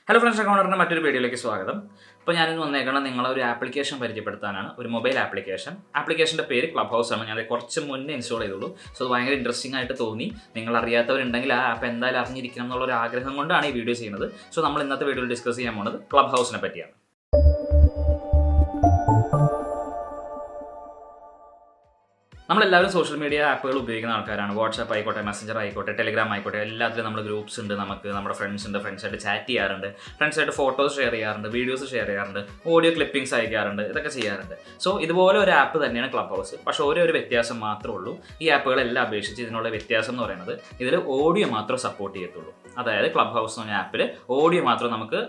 Hello friends, TechCornerന്റെ മറ്റൊരു വീഡിയോയിലേക്ക് സ്വാഗതം. ഇപ്പോൾ ഞാനിന്ന് വന്നേക്കണം നിങ്ങളെ ഒരു ആപ്ലിക്കേഷൻ പരിചയപ്പെടുത്താനാണ്. ഒരു മൊബൈൽ ആപ്ലിക്കേഷൻ്റെ പേര് ക്ലബ്ഹൗസ് ആണ്. ഞാൻ കുറച്ച് മുന്നേ ഇൻസ്റ്റാൾ ചെയ്തുള്ളൂ. സോ അത് ഭയങ്കര ഇൻട്രസ്റ്റിംഗ് ആയിട്ട് തോന്നി. നിങ്ങൾ അറിയാത്തവരുണ്ടെങ്കിൽ ആ ആപ്പ് എന്തായാലും അറിഞ്ഞിരിക്കണം എന്നുള്ള ഒരു ആഗ്രഹം കൊണ്ടാണ് ഈ വീഡിയോ ചെയ്യുന്നത്. സോ നമ്മൾ ഇന്നത്തെ വീഡിയോയിൽ ഡിസ്കസ് ചെയ്യാൻ പോകുന്നത് ക്ലബ്ഹൗസിനെ പറ്റിയാണ്. നമ്മളെല്ലാവരും സോഷ്യൽ മീഡിയ ആപ്പുകൾ ഉപയോഗിക്കുന്ന ആൾക്കാരാണ്. വാട്സാപ്പ് ആയിക്കോട്ടെ, മെസ്സഞ്ചർ ആയിക്കോട്ടെ, ടെലിഗ്രാം ആയിക്കോട്ടെ, എല്ലാത്തിലും നമ്മൾ ഗ്രൂപ്പ്സ് ഉണ്ട്. നമുക്ക് നമ്മുടെ ഫ്രണ്ട്സായിട്ട് ചാറ്റ് ചെയ്യാറുണ്ട്, ഫ്രണ്ട്സായിട്ട് ഫോട്ടോസ് ഷെയർ ചെയ്യാറുണ്ട്, വീഡിയോസ് ഷെയർ ചെയ്യാറുണ്ട്, ഓഡിയോ ക്ലിപ്പിംഗ്സ് അയക്കാറുണ്ട്, ഇതൊക്കെ ചെയ്യാറുണ്ട്. സോ ഇതുപോലെ ഒരു ആപ്പ് തന്നെയാണ് ക്ലബ്ഹൗസ്. പക്ഷേ ഒരു വ്യത്യാസം മാത്രമേ ഉള്ളൂ. ഈ ആപ്പുകളെല്ലാം അപേക്ഷിച്ച് ഇതിനുള്ള വ്യത്യാസം എന്ന് പറയുന്നത് ഇതിൽ ഓഡിയോ മാത്രം സപ്പോർട്ട് ചെയ്യത്തുള്ളൂ. അതായത് ക്ലബ്ഹൗസ് എന്ന ആപ്പിൽ ഓഡിയോ മാത്രം നമുക്ക്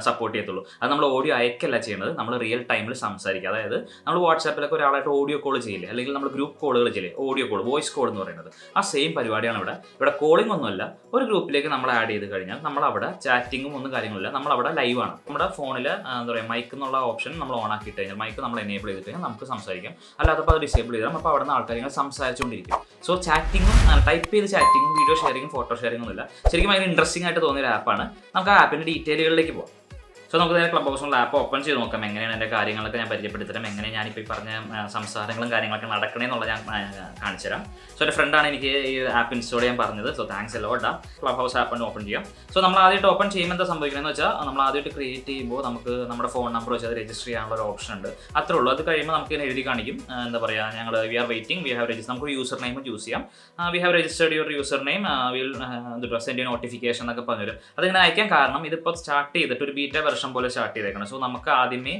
സപ്പോർട്ട് ചെയ്യത്തുള്ളൂ. അത് നമ്മൾ ഓഡിയോ അയക്കല്ല ചെയ്യുന്നത്, നമ്മൾ റിയൽ ടൈമിൽ സംസാരിക്കുക. അതായത് നമ്മൾ വാട്സാപ്പിലൊക്കെ ഒരാളായിട്ട് ഓഡിയോ കോൾ ചെയ്യില്ലേ, അല്ലെങ്കിൽ നമ്മൾ ഗ്രൂപ്പ് കോളുകൾ ചെയ്യില്ലേ, ഓഡിയോ കോൾ, വോയിസ് കോൾ എന്ന് പറയുന്നത് ആ സെയിം പരിപാടിയാണ് ഇവിടെ കോളിംഗ് ഒന്നുമല്ല. ഒരു ഗ്രൂപ്പിലേക്ക് നമ്മൾ ആഡ് ചെയ്ത് കഴിഞ്ഞാൽ നമ്മളവിടെ ചാറ്റിങ്ങും ഒന്നും കാര്യങ്ങളില്ല, നമ്മളവിടെ ലൈവാണ്. നമ്മുടെ ഫോണിൽ എന്താ പറയുക, മൈക്ക് എന്നുള്ള ഓപ്ഷൻ നമ്മൾ ഓൺ ആക്കിയിട്ട് കഴിഞ്ഞാൽ, മൈക്ക് നമ്മൾ എനേബിൾ ചെയ്തിട്ട് കഴിഞ്ഞാൽ നമുക്ക് സംസാരിക്കാം. അല്ലാത്തപ്പോൾ അത് ഡിസേബിൾ ചെയ്താൽ അപ്പോൾ അവിടെ നിന്ന് ആൾക്കാർ ഇങ്ങനെ സംസാരിച്ചുകൊണ്ടിരിക്കും. സോ ചാറ്റിങ്ങും ടൈപ്പ് ചെയ്ത് ചാറ്റിങ്ങും വീഡിയോ ഷെയറിങ്ങും ഫോട്ടോ ഷെയറിങ്ങും ഒന്നുമില്ല. ശരിക്കും ഭയങ്കര ഇൻട്രസ്റ്റിംഗ് ആയിട്ട് തോന്നിയ ഒരു ആപ്പാണ്. നമുക്ക് ആ ആപ്പിൻ്റെ ഡീറ്റെയിലുകളിലേക്ക് പോകാം. സോ നമുക്ക് നേരെ ക്ലബ്ഹൗസിലുള്ള ആപ്പ് ഓപ്പൺ ചെയ്ത് നോക്കാം. എങ്ങനെയാണ് എൻ്റെ കാര്യങ്ങളൊക്കെ ഞാൻ പരിചയപ്പെടുത്തരാം, എങ്ങനെ ഞാനിപ്പോൾ ഈ പറഞ്ഞ സംസാരങ്ങളും കാര്യങ്ങളൊക്കെ നടക്കണേന്നുള്ളത് ഞാൻ കാണിച്ചു തരാം. സോ എൻ്റെ ഫ്രണ്ടാണ് എനിക്ക് ഈ ആപ്പ് ഇൻസ്റ്റാൾ ചെയ്യാൻ പറഞ്ഞത്. സോ താങ്ക്സ് എല്ലോട്ടാ. ക്ലബ്ഹൗസ് ആപ്പ് ഓപ്പൺ ചെയ്യാം. സോ നമ്മൾ ആദ്യമായിട്ട് ഓപ്പൺ ചെയ്യുമ്പോൾ എന്താ സംഭവിക്കണമെന്ന് വെച്ചാൽ, നമ്മൾ ആദ്യമായിട്ട് ക്രിയേറ്റ് ചെയ്യുമ്പോൾ നമുക്ക് നമ്മുടെ ഫോൺ നമ്പർ വെച്ച് അത് രജിസ്റ്റർ ചെയ്യാനുള്ള ഒരു ഓപ്ഷൻ ഉണ്ട്. അത്രേ ഉള്ളൂ. അത് കഴിയുമ്പോൾ നമുക്ക് ഇതിനെ എഴുതി കാണിക്കും. എന്താ പറയുക, ഞങ്ങൾ we are waiting, we have register, നമുക്ക് യൂസർ നെയിം ചൂസ് ചെയ്യാം. We have registered your user name, will send you notification എന്നൊക്കെ പറഞ്ഞുതരും. അതിങ്ങനെ അയക്കാൻ കാരണം ഇതിപ്പോൾ സ്റ്റാർട്ട് ചെയ്തിട്ട് ഒരു ബീറ്റ വെർഷൻ പോലെ സ്റ്റാർട്ട് ചെയ്തേക്കണം. സോ നമുക്ക് ആദ്യമേ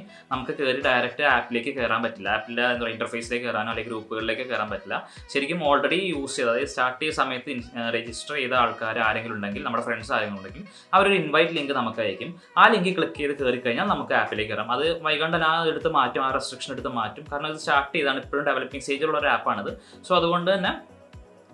കയറി ഡയറക്റ്റ് ആപ്പിലേക്ക് കയറാൻ പറ്റില്ല. ആപ്പിൻ്റെ എന്താ പറയുക, ഇൻ്റർഫേസിലേക്ക് കയറാനോ അല്ലെങ്കിൽ ഗ്രൂപ്പുകളിലേക്ക് കയറാൻ പറ്റില്ല. ശരിക്കും ഓൾറെഡി യൂസ് ചെയ്ത്, അതായത് സ്റ്റാർട്ട് ചെയ്ത സമയത്ത് രജിസ്റ്റർ ചെയ്ത ആൾക്കാർ ആരെങ്കിലും ഉണ്ടെങ്കിൽ, നമ്മുടെ ഫ്രണ്ട്സ് ആരെങ്കിലും ഉണ്ടെങ്കിൽ അവരൊരു ഇൻവൈറ്റ് ലിങ്ക് നമുക്ക് അയക്കും. ആ ലിങ്ക് ക്ലിക്ക് ചെയ്ത് കയറി കഴിഞ്ഞാൽ നമുക്ക് ആപ്പിലേക്ക് കയറാം. അത് വൈകാണ്ട് ആ എടുത്ത് മാറ്റും, ആ റെസ്ട്രിക്ഷൻ എടുത്ത് മാറ്റും. കാരണം ഇത് സ്റ്റാർട്ട് ചെയ്താണ്, ഇപ്പോഴും ഡെവലപ്പിംഗ് സ്റ്റേജിലുള്ള ഒരു ആപ്പാണിത്. സോ അതുകൊണ്ട് തന്നെ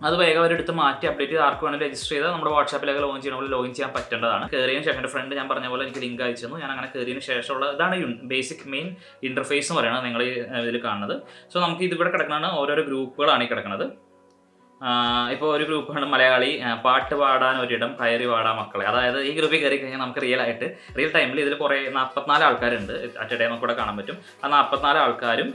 അത് വേഗം അവരെടുത്ത് മാറ്റി അപ്ഡേറ്റ് ചെയ്ത് ആർക്ക് വേണമെങ്കിൽ രജിസ്റ്റർ ചെയ്താൽ നമ്മുടെ വാട്സാപ്പിലേക്ക് ലോഗിൻ ചെയ്യണമെങ്കിൽ ലോഗിൻ ചെയ്യാൻ പറ്റേണ്ടതാണ്. കയറിയതിന് ശേഷം എൻ്റെ ഫ്രണ്ട് ഞാൻ പറഞ്ഞ പോലെ എനിക്ക് ലിങ്ക് അയച്ചു തന്നു. ഞാൻ അങ്ങനെ കയറിയതിന് ശേഷമുള്ള ഇതാണ് ബേസിക് മെയിൻ ഇൻ്റർഫേസ് എന്ന് പറയുന്നത് നിങ്ങൾ ഇതിൽ കാണുന്നത്. സോ നമുക്ക് ഇതിവിടെ കിടക്കുന്നതാണ്, ഓരോരോ ഗ്രൂപ്പുകളാണ് ഈ കിടക്കുന്നത്. ഇപ്പോൾ ഒരു ഗ്രൂപ്പാണ് മലയാളി, പാട്ട് പാടാൻ ഒരിടം, കയറി പാടാ മക്കളെ. അതായത് ഈ ഗ്രൂപ്പിൽ കയറി കഴിഞ്ഞാൽ നമുക്ക് റിയൽ ടൈമിൽ ഇതിൽ കുറേ 44 ആൾക്കാരുണ്ട്. അറ്റ് എ ടൈം നമുക്ക് ഇവിടെ കാണാൻ പറ്റും. ആ 44 ആൾക്കാരും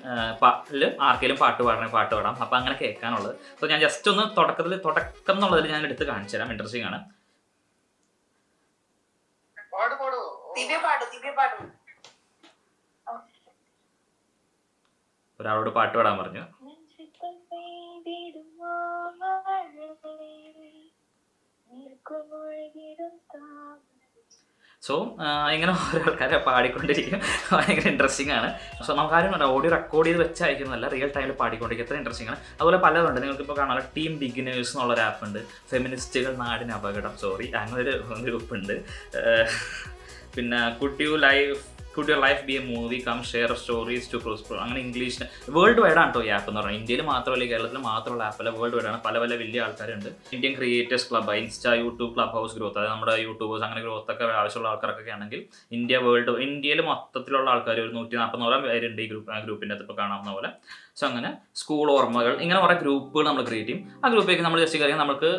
ആർക്കെങ്കിലും പാട്ട് പാടാം. അപ്പോൾ അങ്ങനെ കേൾക്കാനുള്ളത്. സോ ഞാൻ ജസ്റ്റ് ഒന്ന് തുടക്കം എന്നുള്ളതിൽ ഞാൻ എടുത്ത് കാണിച്ചു തരാം. ഇൻട്രസ്റ്റിംഗ് ആണ്. ഒരാളോട് പാട്ട് പാടാൻ പറഞ്ഞു. സോ ഇങ്ങനെ ഓരോ ആൾക്കാരെ പാടിക്കൊണ്ടിരിക്കും. ഭയങ്കര ഇൻട്രസ്റ്റിംഗ് ആണ്. സോ നമുക്ക് ആരും ഓഡിയോ റെക്കോർഡ് ചെയ്ത് വെച്ച് അയക്കുന്നതല്ല, റിയൽ ടൈമിൽ പാടിക്കൊണ്ടിരിക്കും. എത്ര ഇൻട്രസ്റ്റിംഗ് ആണ്. അതുപോലെ പലതുണ്ട്. നിങ്ങൾക്കിപ്പോൾ കാണാനുള്ള ടീം ബിഗിനേഴ്സ് എന്നുള്ളൊരു ആപ്പ് ഉണ്ട്. ഫെമിനിസ്റ്റുകൾ നാടിന് അപകടം, അങ്ങനെ ഒരു ഗ്രൂപ്പ് ഉണ്ട്. പിന്നെ Could your life be a movie? Come share stories to prosper. അങ്ങനെ ഇംഗ്ലീഷിന് വേൾഡ് വൈഡ് ആണ് കേട്ടോ ഈ ആപ്പ് എന്ന് പറയുന്നത്. ഇന്ത്യയിൽ മാത്രമല്ല, കേരളത്തിൽ മാത്രമുള്ള ആപ്പല്ല, വേൾഡ് വൈഡ് ആണ്. പല വലിയ ആൾക്കാരുണ്ട്. Indian creators club, insta, YouTube, club house growth, അതായത് നമ്മുടെ യൂട്യൂബേഴ്സ്, അങ്ങനെ ഗ്രോത്ത് ഒക്കെ ആവശ്യമുള്ള ആൾക്കാർക്കൊക്കെ ആണെങ്കിൽ ഇന്ത്യയിൽ മൊത്തത്തിലുള്ള ആൾക്കാർ ഒരു 140 പേരുണ്ട് ഈ ഗ്രൂപ്പിൻ്റെ അകത്ത് ഇപ്പോൾ കാണാവുന്ന പോലെ. സോ അങ്ങനെ സ്കൂൾ ഓർമ്മകൾ, ഇങ്ങനെ കുറേ ഗ്രൂപ്പുകൾ നമ്മൾ ക്രിയേറ്റ് ചെയ്യും. ആ ഗ്രൂപ്പിലേക്ക് നമ്മൾ ജസ്റ്റ് കയറിയാൽ നമുക്ക്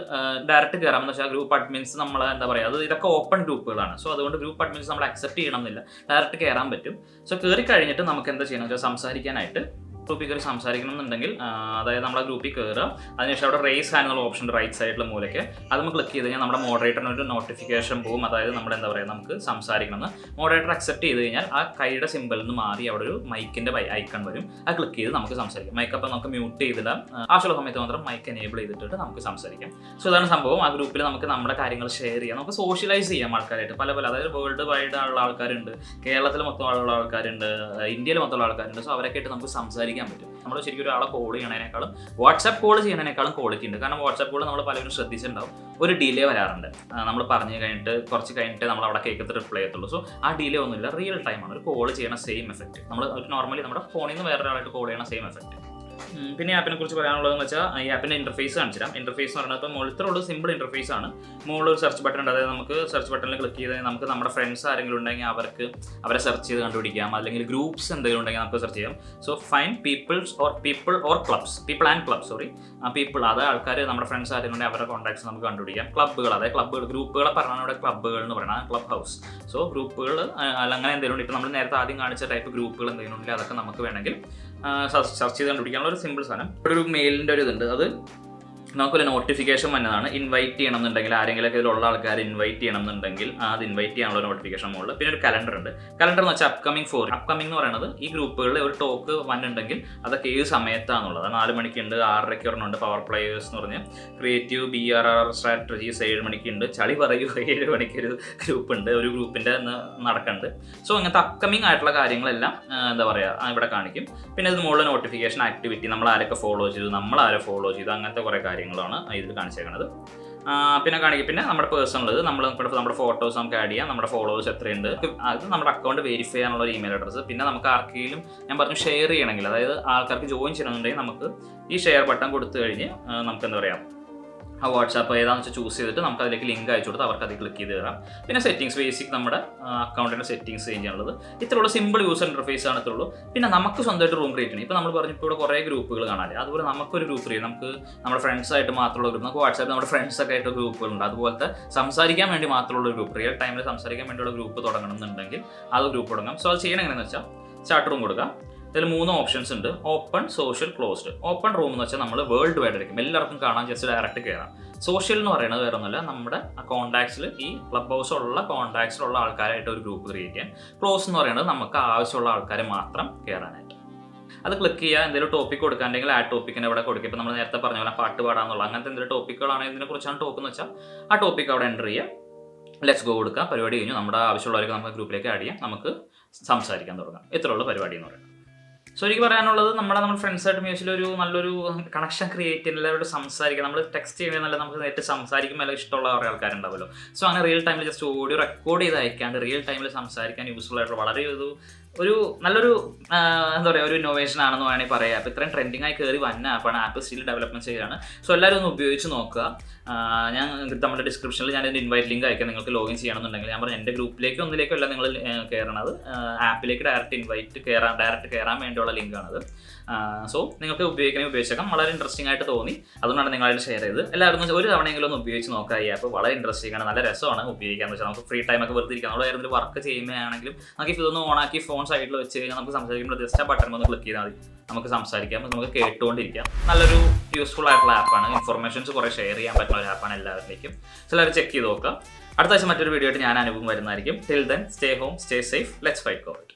ഡയറക്റ്റ് കയറാമെന്ന് വെച്ചാൽ ഗ്രൂപ്പ് അഡ്മിൻസ് നമ്മൾ എന്താ പറയുക, ഇതൊക്കെ ഓപ്പൺ ഗ്രൂപ്പുകളാണ്. സോ അതുകൊണ്ട് ഗ്രൂപ്പ് അഡ്മിൻസ് നമ്മൾ അക്സെപ്റ്റ് ചെയ്യണമെന്നില്ല, ഡയറക്റ്റ് കയറാൻ പറ്റും. സോ കയറി കഴിഞ്ഞിട്ട് നമുക്ക് എന്താ ചെയ്യണമെന്ന് വെച്ചാൽ, സംസാരിക്കാനായിട്ട് ഗ്രൂപ്പിൽ കയറി സംസാരിക്കണം എന്നുണ്ടെങ്കിൽ, അതായത് നമ്മുടെ ഗ്രൂപ്പിൽ കയറുക. അതിനുശേഷം അവിടെ റേസ് ഹാൻഡ് എന്നുള്ള ഓപ്ഷൻ റൈറ്റ് സൈഡിലെ മൂലയ്ക്ക് അത് നമ്മൾ ക്ലിക്ക് ചെയ്ത് കഴിഞ്ഞാൽ നമ്മുടെ മോഡറേറ്ററിന് ഒരു നോട്ടിഫിക്കേഷൻ പോകും. അതായത് നമ്മുടെ എന്താ പറയുക, നമുക്ക് സംസാരിക്കണമെന്ന് മോഡറേറ്റർ അക്സെപ്റ്റ് ചെയ്ത് കഴിഞ്ഞാൽ ആ കൈയുടെ സിമ്പിളിൽ നിന്ന് മാറി അവിടെ ഒരു മൈക്കിൻ്റെ ഐക്കൺ വരും. അത് ക്ലിക്ക് ചെയ്ത് നമുക്ക് സംസാരിക്കാം. മൈക്ക് അപ്പം നമുക്ക് മ്യൂട്ട് ചെയ്തിടാം. ആവശ്യമുള്ള സമയത്ത് മാത്രം മൈക്ക് എനേബിൾ ചെയ്തിട്ട് നമുക്ക് സംസാരിക്കാം. സോ ഇതാണ് സംഭവം. ആ ഗ്രൂപ്പിൽ നമുക്ക് നമ്മുടെ കാര്യങ്ങൾ ഷെയർ ചെയ്യാം, നമുക്ക് സോഷ്യലൈസ് ചെയ്യാം ആൾക്കാരായിട്ട്. പല അതായത് വേൾഡ് വൈഡ് ഉള്ള ആൾക്കാരുണ്ട്, കേരളത്തിൽ മൊത്തമുള്ള ആൾക്കാരുണ്ട്, ഇന്ത്യയിൽ മൊത്തമുള്ള ആൾക്കാരുണ്ട്. സോ അവരൊക്കെ ആയിട്ട് നമുക്ക് സംസാരിക്കാൻ പറ്റും. നമ്മൾ ശരിക്കും ഒരാളെ കോൾ ചെയ്യണതിനേക്കാളും വാട്സാപ്പ് കോൾ ചെയ്യുന്നതിനേക്കാളും ക്വാളിറ്റി ഉണ്ട്. കാരണം വാട്സാപ്പ് കോൾ നമ്മൾ പലരും ശ്രദ്ധിച്ചിട്ടുണ്ടാവും, ഒരു ഡിലേ വരാറുണ്ട്. നമ്മൾ പറഞ്ഞു കഴിഞ്ഞിട്ട് കുറച്ച് കഴിഞ്ഞിട്ട് നമ്മൾ അവിടെ കേൾക്കത്ത് റിപ്ലൈ ചെയ്യത്തുള്ളൂ. സോ ആ ഡിലേ ഒന്നുമില്ല, റിയൽ ടൈമാണ്. ഒരു കോൾ ചെയ്യണ സെയിം എഫക്റ്റ് നമ്മൾ നോർമലി നമ്മുടെ ഫോണിൽ നിന്ന് വേറൊരാളായിട്ട് കോൾ ചെയ്യണ സെയിം എഫക്റ്റ്. പിന്നെ ഈ ആപ്പിനെ കുറിച്ച് പറയാനുള്ളതെന്ന് വെച്ചാൽ ഈ ആപ്പിൻ്റെ ഇൻ്റർഫേസ് കാണിച്ചിരാം. ഇൻ്റർഫേസ് എന്ന് പറയുന്നത് ഇപ്പോൾ മുകളിലുള്ള സിമ്പിൾ ഇൻ്റർഫേസ് ആണ്. മുകളിൽ ഒരു സെർച്ച് ബട്ടൺ ഉണ്ട്. അതായത് നമുക്ക് സെർച്ച് ബട്ടണിൽ ക്ലിക്ക് ചെയ്ത് നമുക്ക് നമ്മുടെ ഫ്രണ്ട്സ് ആരെങ്കിലും ഉണ്ടെങ്കിൽ അവരെ സെർച്ച് ചെയ്ത് കണ്ടുപിടിക്കാം. അല്ലെങ്കിൽ ഗ്രൂപ്പ്സ് എന്തെങ്കിലും ഉണ്ടെങ്കിൽ നമുക്ക് സെർച്ച് ചെയ്യാം. So find people or clubs, people and clubs, sorry people, അതായത് ആൾക്കാർ നമ്മുടെ ഫ്രണ്ട്സ് ആരെങ്കിലും ഉണ്ടെങ്കിൽ അവരുടെ കോൺടാക്ട്സ് നമുക്ക് കണ്ടുപിടിക്കാം. ക്ലബ്ബുകൾ, അതായത് ഗ്രൂപ്പുകളെ പറഞ്ഞാൽ ഇവിടെ ക്ലബ്ബുകൾ എന്ന് പറയുന്നത് ക്ലബ് ഹൗസ്. സോ ഗ്രൂപ്പുകൾ അങ്ങനെ എന്തെങ്കിലും ഉണ്ട്. ഇപ്പോൾ നമ്മൾ നേരത്തെ ആദ്യം കാണിച്ച ടൈപ്പ് ഗ്രൂപ്പുകൾ എന്തെങ്കിലും ഉണ്ടെങ്കിൽ അതൊക്കെ നമുക്ക് വേണമെങ്കിൽ സെർച്ച് ചെയ്ത് കണ്ടുപിടിക്കാനുള്ള ഒരു സിമ്പിൾ സാധനം. ഇവിടെ ഒരു മെയിലിൻ്റെ ഒരു ഇതുണ്ട്. അത് നമുക്കൊരു നോട്ടിഫിക്കേഷൻ വന്നതാണ്. ഇൻവൈറ്റ് ചെയ്യണം എന്നുണ്ടെങ്കിൽ ആരെങ്കിലൊക്കെ ഇതിലുള്ള ആൾക്കാർ ഇൻവൈറ്റ് ചെയ്യണം എന്നുണ്ടെങ്കിൽ അത് ഇൻവൈറ്റ് ചെയ്യാനുള്ള നോട്ടിഫിക്കേഷൻ മുകളിൽ. പിന്നെ ഒരു കലണ്ടർ ഉണ്ട്. കലണ്ടർ എന്ന് വെച്ചാൽ അപ്കമിംഗ് എന്ന് പറയുന്നത് ഈ ഗ്രൂപ്പുകളിൽ ഒരു ടോക്ക് വന്നിട്ടുണ്ടെങ്കിൽ അതൊക്കെ ഏത് സമയത്താണെന്നുള്ളത്. 4 മണിക്കുണ്ട്, 6:30 ഒരെണ്ണമുണ്ട്, പവർ പ്ലേയേഴ്സ് എന്ന് പറഞ്ഞ് ക്രിയേറ്റീവ് BRR സ്ട്രാറ്റജീസ് 7 മണിക്കുണ്ട്, ചളി പറയൂ 7 മണിക്കൊരു ഗ്രൂപ്പ് ഉണ്ട്, ഒരു ഗ്രൂപ്പിൻ്റെ നടക്കുന്നുണ്ട്. സോ ഇങ്ങനത്തെ അപ്കമിംഗ് ആയിട്ടുള്ള കാര്യങ്ങളെല്ലാം എന്താ പറയുക ഇവിടെ കാണിക്കും. പിന്നെ ഇത് മുകളിൽ നോട്ടിഫിക്കേഷൻ ആക്ടിവിറ്റി, നമ്മൾ ആരൊക്കെ ഫോളോ ചെയ്തു, അങ്ങനത്തെ കുറേ കാര്യങ്ങളാണ് ഇതിൽ കാണിച്ചേക്കുന്നത്. പിന്നെ കാണിക്കും. പിന്നെ നമ്മുടെ പേഴ്സണൽ, നമ്മുടെ ഫോട്ടോസ് നമുക്ക് ആഡ് ചെയ്യാം, നമ്മുടെ ഫോളോവേഴ്സ് എത്രയുണ്ട്, അത് നമ്മുടെ അക്കൗണ്ട് വെരിഫൈ ചെയ്യാനുള്ള ഒരു ഇമെയിൽ അഡ്രസ്സ്. പിന്നെ നമുക്ക് ആർക്കെങ്കിലും ഞാൻ പറഞ്ഞു ഷെയർ ചെയ്യണമെങ്കിൽ, അതായത് ആൾക്കാർക്ക് ജോയിൻ ചെയ്യണമെന്നുണ്ടെങ്കിൽ നമുക്ക് ഈ ഷെയർ ബട്ടൺ കൊടുത്തു കഴിഞ്ഞ് നമുക്ക് എന്താ പറയുക ആ വാട്സാപ്പ് ഏതാണെന്ന് വെച്ചാൽ ചൂസ് ചെയ്തിട്ട് നമുക്ക് അതിലേക്ക് ലിങ്ക് അയച്ചു കൊടുത്ത് അവർക്ക് അതിൽ ക്ലിക്ക് ചെയ്ത് തരാം. പിന്നെ സെറ്റിംഗ്സ്, ബേസിക് നമ്മുടെ അക്കൗണ്ടിൻ്റെ സെറ്റിംഗ്സ് ചേഞ്ച് ചെയ്യാനുള്ളത് ഇത്രയുള്ള സിമ്പിൾ യൂസർ ഇൻ്റർഫേസ് ആണ് ഇത്രയുള്ളൂ. പിന്നെ നമുക്ക് സ്വന്തമായിട്ട് റൂം ക്രിയേറ്റ് ചെയ്യണം. ഇപ്പോൾ നമ്മൾ പറഞ്ഞു ഇപ്പോൾ ഇവിടെ കുറേ ഗ്രൂപ്പുകൾ കാണാതെ, അതുപോലെ നമുക്കൊരു ഗ്രൂപ്പ് ക്രിയേറ്റ്, നമുക്ക് നമ്മുടെ ഫ്രണ്ട്സായിട്ട് മാത്രമുള്ള ഗ്രൂപ്പ്, നമുക്ക് വാട്സാപ്പിൽ നമ്മുടെ ഫ്രണ്ട്സൊക്കെ ആയിട്ട് ഗ്രൂപ്പുകളുണ്ട്. അതുപോലത്തെ സംസാരിക്കാൻ വേണ്ടി മാത്രമുള്ള ഗ്രൂപ്പ്, റിയൽ ടൈമിൽ സംസാരിക്കാൻ വേണ്ടിയുള്ള ഗ്രൂപ്പ് തുടങ്ങണം എന്നുണ്ടെങ്കിൽ അത് ഗ്രൂപ്പ് തുടങ്ങാം. സോ അത് ചെയ്യണം എങ്ങനെയാണെന്ന് വെച്ചാൽ സ്റ്റാർട്ട് റൂം കൊടുക്കാം. ഇതിൽ 3 ഓപ്ഷൻസ് ഉണ്ട്. Open, social, closed. Open room എന്ന് വെച്ചാൽ നമ്മൾ വേൾഡ് വൈഡ് ആയിരിക്കും, എല്ലാവർക്കും കാണാൻ ജസ്റ്റ് ഡയറക്റ്റ് കയറാം. സോഷ്യൽ എന്ന് പറയുന്നത് വേറെ ഒന്നുമല്ല, നമ്മുടെ കോൺടാക്ട്സിൽ ഈ ക്ലബ് ഹൗസിലുള്ള കോൺടാക്ട്സിലുള്ള ആൾക്കാരായിട്ട് ഒരു ഗ്രൂപ്പ് ക്രിയേറ്റ് ചെയ്യാൻ. ക്ലോസ് എന്ന് പറയുന്നത് നമുക്ക് ആവശ്യമുള്ള ആൾക്കാരെ മാത്രം കയറാനായിട്ട്. അത് ക്ലിക്ക് ചെയ്യുക. എന്തെങ്കിലും ടോപ്പിക് കൊടുക്കാണ്ടെങ്കിൽ ആ ടോപ്പിക്കിനെ ഇവിടെ കൊടുക്കുക. ഇപ്പോൾ നമ്മൾ നേരത്തെ പറഞ്ഞ പോലെ പാട്ട് പാടാന്നുള്ള അങ്ങനത്തെ എന്തെങ്കിലും ടോപ്പിക്കുകളാണെങ്കിൽ ഇതിനെക്കുറിച്ചാണ് ടോക്ക് എന്ന് വെച്ചാൽ ആ ടോപ്പിക്ക് അവിടെ എൻ്റർ ചെയ്യുക. ലെറ്റ്സ് ഗോ കൊടുക്കുക. പരിപാടി കഴിഞ്ഞു. നമ്മുടെ ആവശ്യമുള്ളവർക്ക് നമുക്ക് ഗ്രൂപ്പിലേക്ക് ആഡ് ചെയ്യാം, നമുക്ക് സംസാരിക്കാൻ തുടങ്ങാം. ഇത്രയുള്ള പരിപാടി എന്ന് പറയുന്നത്. സോ എനിക്ക് പറയാനുള്ളത് നമ്മുടെ ഫ്രണ്ട്സായിട്ട് മ്യൂസിലൊരു നല്ലൊരു കണക്ഷൻ ക്രിയേറ്റ് ചെയ്യുന്ന, എല്ലാവരോട് സംസാരിക്കുക. നമ്മൾ ടെക്സ്റ്റ് ചെയ്യുന്നതല്ല, നമുക്ക് നേരിട്ട് സംസാരിക്കുമ്പോൾ എല്ലാം ഇഷ്ടമുള്ള കുറേ ആൾക്കാരുണ്ടാവുമല്ലോ. സോ അങ്ങനെ റിയൽ ടൈമിൽ ജസ്റ്റ് ഓഡിയോ റെക്കോർഡ് ചെയ്ത് അയക്കാണ്ട് റിയൽ ടൈമിൽ സംസാരിക്കാൻ യൂസ്ഫുൾ ആയിട്ടുള്ള വളരെ ഒരു നല്ലൊരു എന്താ പറയുക ഒരു ഇന്നോവേഷൻ ആണെന്ന് വേണമെങ്കിൽ പറയാം. അപ്പോൾ ഇത്രയും ട്രെൻഡിങ് ആയി കയറി വന്ന ആപ്പാണ്. ആപ്പ് സ്റ്റിൽ ഡെവലപ്മെൻറ്റ് ചെയ്യുകയാണ്. സോ എല്ലാവരും ഒന്ന് ഉപയോഗിച്ച് നോക്കുക. ഞാൻ നമ്മുടെ ഡിസ്ക്രിപ്ഷനിൽ ഞാൻ ഇതിൻ്റെ ഇൻവൈറ്റ് ലിങ്ക് അയക്കാം. നിങ്ങൾക്ക് ലോഗിൻ ചെയ്യണമെന്നുണ്ടെങ്കിൽ ഞാൻ പറഞ്ഞു എൻ്റെ ഗ്രൂപ്പിലേക്കോ ഒന്നിലേക്കോ അല്ല നിങ്ങൾ കയറണത്, ആപ്പിലേക്ക് ഡയറക്റ്റ് കയറാൻ വേണ്ടിയുള്ള ലിങ്കാണത്. സോ നിങ്ങൾക്ക് ഉപയോഗിച്ചേക്കാം. വളരെ ഇൻട്രസ്റ്റിംഗ് ആയിട്ട് തോന്നി, അതുകൊണ്ടാണ് നിങ്ങളായിട്ട് ഷെയർ ചെയ്ത്. എല്ലാവരും ഒരു തവണയെങ്കിലും ഒന്ന് ഉപയോഗിച്ച് നോക്കുക. ഈ ആപ്പ് വളരെ ഇൻട്രസ്റ്റിംഗ് ആണ്, നല്ല രസമാണ് ഉപയോഗിക്കാമെന്ന് വെച്ചാൽ. നമുക്ക് ഫ്രീ ടൈമൊക്കെ വെറുതെ ഇരിക്കാം, നമ്മൾ ഏതെങ്കിലും വർക്ക് ചെയ്യുമ്പോഴാണെങ്കിലും നമുക്ക് ഇതൊന്ന് ഓണാക്കി ഫോൺ സൈഡിൽ വെച്ച് കഴിഞ്ഞാൽ നമുക്ക് സംസാരിക്കുമ്പോൾ ജസ്റ്റ് ആ ബട്ടൺ ഒന്ന് ക്ലിക്ക് ചെയ്താൽ മതി, നമുക്ക് സംസാരിക്കാം, നമുക്ക് കേട്ടുകൊണ്ടിരിക്കാം. നല്ലൊരു യൂസ്ഫുൾ ആയിട്ടുള്ള ആപ്പാണ്. ഇൻഫർമേഷൻസ് കുറേ ഷെയർ ചെയ്യാൻ പറ്റുന്ന ഒരു ആപ്പാണ് എല്ലാവരിലേക്കും. സോ എല്ലാവരും ചെക്ക് ചെയ്ത് നോക്കുക. അടുത്ത ആഴ്ച മറ്റൊരു വീഡിയോ ആയിട്ട് ഞാൻ അനുഭവം വരുന്നതായിരിക്കും. Till then stay home, stay safe, let's fight Covid.